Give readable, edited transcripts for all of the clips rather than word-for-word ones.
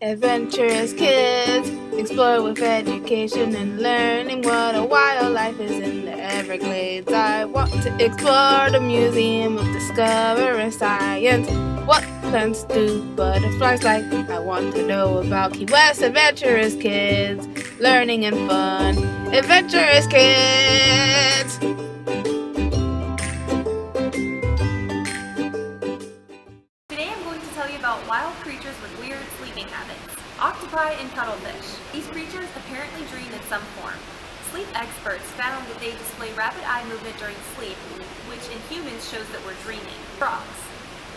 Adventurous kids explore with education and learning what a wildlife is in the Everglades. I want to explore the Museum of Discovery Science. What plants do butterflies like? I want to know about Key West. Adventurous kids, learning and fun. Adventurous kids! Today I'm going to tell you about wild creatures with weird sleeping habits. Octopi and cuttlefish. These creatures apparently dream in some form. Sleep experts found that they display rapid eye movement during sleep, which in humans shows that we're dreaming. Frogs.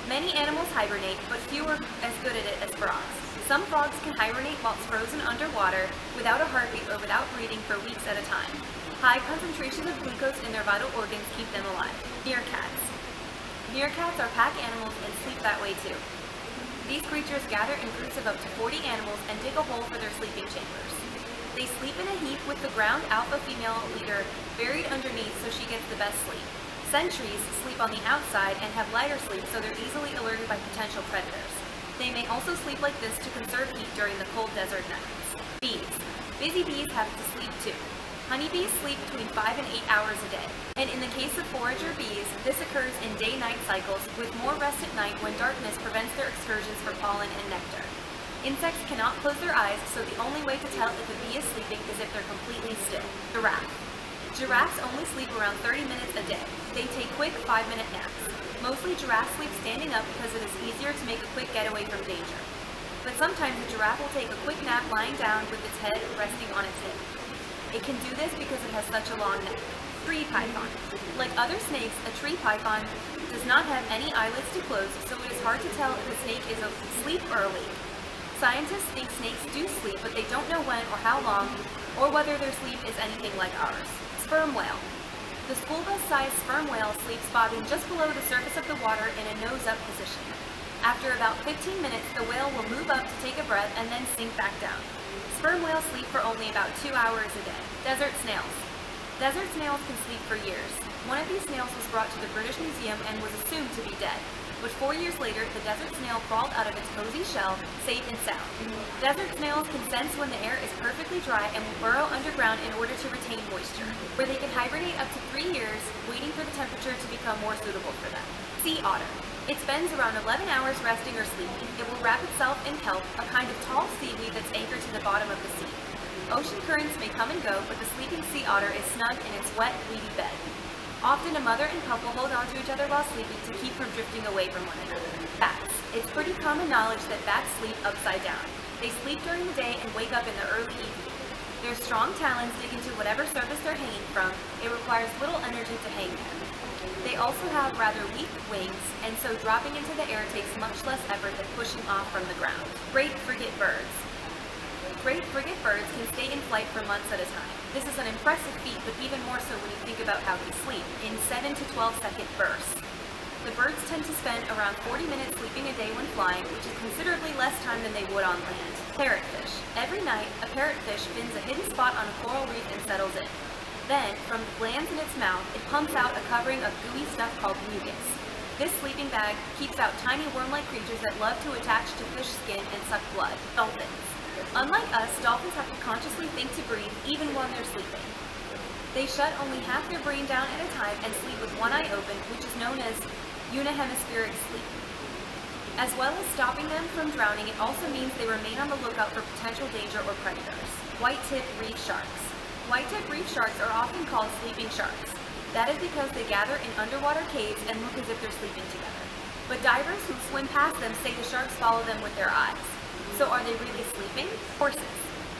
Many animals hibernate, but few are as good at it as frogs. Some frogs can hibernate whilst frozen underwater, without a heartbeat or without breathing for weeks at a time. High concentrations of glucose in their vital organs keep them alive. Meerkats. Meerkats are pack animals and sleep that way too. These creatures gather in groups of up to 40 animals and dig a hole for their sleeping chambers. They sleep in a heap with the ground alpha female leader buried underneath so she gets the best sleep. Sentries sleep on the outside and have lighter sleep so they're easily alerted by potential predators. They may also sleep like this to conserve heat during the cold desert nights. Bees. Busy bees have to sleep too. Honeybees sleep between 5 and 8 hours a day. And in the case of forager bees, this occurs in day-night cycles with more rest at night when darkness prevents their excursions for pollen and nectar. Insects cannot close their eyes, so the only way to tell if a bee is sleeping is if they're completely still. Giraffe. Giraffes only sleep around 30 minutes a day. They take quick 5-minute naps. Mostly giraffes sleep standing up because it is easier to make a quick getaway from danger. But sometimes a giraffe will take a quick nap lying down with its head resting on its hip. It can do this because it has such a long neck. Tree python. Like other snakes, a tree python does not have any eyelids to close, so it is hard to tell if a snake is asleep or awake. Scientists think snakes do sleep, but they don't know when or how long, or whether their sleep is anything like ours. Sperm whale. The school bus-sized sperm whale sleeps bobbing just below the surface of the water in a nose-up position. After about 15 minutes, the whale will move up to take a breath and then sink back down. Sperm whales sleep for only about 2 hours a day. Desert snails. Desert snails can sleep for years. One of these snails was brought to the British Museum and was assumed to be dead. But 4 years later, the desert snail crawled out of its cozy shell, safe and sound. Desert snails can sense when the air is perfectly dry and will burrow underground in order to retain moisture, where they can hibernate up to 3 years, waiting for the temperature to become more suitable for them. Sea otter. It spends around 11 hours resting or sleeping. It will wrap itself in kelp, a kind of tall seaweed that's anchored to the bottom of the sea. Ocean currents may come and go, but the sleeping sea otter is snug in its wet, weedy bed. Often a mother and pup will hold on to each other while sleeping to keep from drifting away from one another. Bats. It's pretty common knowledge that bats sleep upside down. They sleep during the day and wake up in the early evening. Their strong talons dig into whatever surface they're hanging from. It requires little energy to hang there. They also have rather weak wings, and so dropping into the air takes much less effort than pushing off from the ground. Great frigate birds. Great frigate birds can stay in flight for months at a time. This is an impressive feat, but even more so when you think about how they sleep, in 7 to 12-second bursts. The birds tend to spend around 40 minutes sleeping a day when flying, which is considerably less time than they would on land. Parrotfish. Every night, a parrotfish finds a hidden spot on a coral reef and settles in. Then, from the glands in its mouth, it pumps out a covering of gooey stuff called mucus. This sleeping bag keeps out tiny worm-like creatures that love to attach to fish skin and suck blood. Dolphins. Unlike us, dolphins have to consciously think to breathe even when they're sleeping. They shut only half their brain down at a time and sleep with one eye open, which is known as unihemispheric sleep. As well as stopping them from drowning, it also means they remain on the lookout for potential danger or predators. White-tip reef sharks. White-tip reef sharks are often called sleeping sharks. That is because they gather in underwater caves and look as if they're sleeping together. But divers who swim past them say the sharks follow them with their eyes. So are they really sleeping? Horses.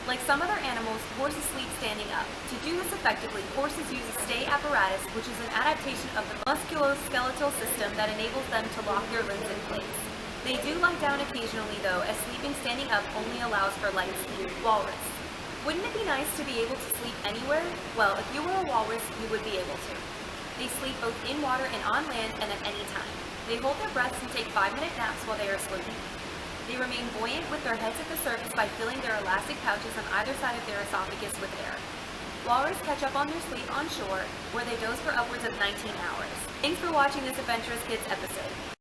Like some other animals, horses sleep standing up. To do this effectively, horses use a stay apparatus, which is an adaptation of the musculoskeletal system that enables them to lock their limbs in place. They do lie down occasionally though, as sleeping standing up only allows for light sleep. Walrus. Wouldn't it be nice to be able to sleep anywhere? Well, if you were a walrus, you would be able to. They sleep both in water and on land and at any time. They hold their breaths and take 5-minute naps while they are swimming. They remain buoyant with their heads at the surface by filling their elastic pouches on either side of their esophagus with air. Walrus catch up on their sleep on shore, where they doze for upwards of 19 hours. Thanks for watching this Adventurous Kids episode.